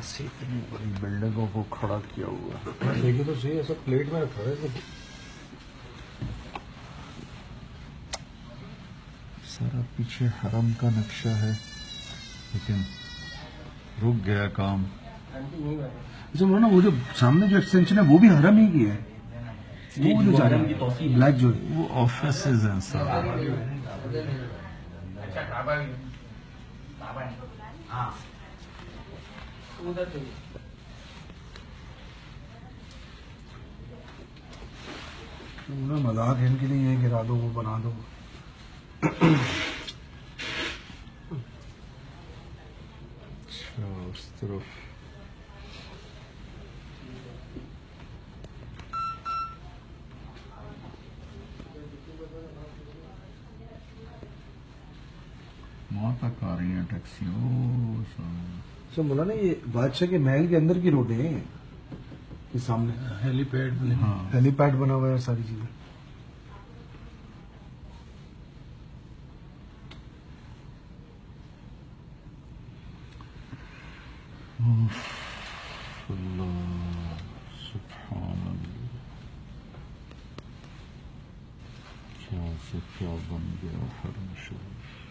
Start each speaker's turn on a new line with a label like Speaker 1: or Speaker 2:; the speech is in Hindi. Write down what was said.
Speaker 1: से इतनी बड़ी बिल्डिंगों को खड़ा किया हुआ।
Speaker 2: देखिए तो सही, ऐसा प्लेट में रखा है।
Speaker 1: सारा पीछे हरम का नक्शा है, लेकिन रुक गया काम।
Speaker 2: अच्छा ना, वो जो सामने जो एक्सटेंशन है वो भी हरम ही की है। वो जो जा रहा है ब्लैक जो है
Speaker 1: वो ऑफिसेज हैं सारा।
Speaker 2: मजाक है इनके लिए, ये गिरा दो वो बना दो।
Speaker 1: अच्छा उस तरफ वहां तक आ रही है टैक्सी।
Speaker 2: सर बोला ना, ये बादशाह के महल के अंदर की रोड है, ये सामने हेलीपैड
Speaker 1: हाँ।
Speaker 2: हेलीपैड बना हुआ है, सारी चीजें।
Speaker 1: अल्लाह सुभान अल्लाह, क्या से क्या बन गया हरम शरीफ।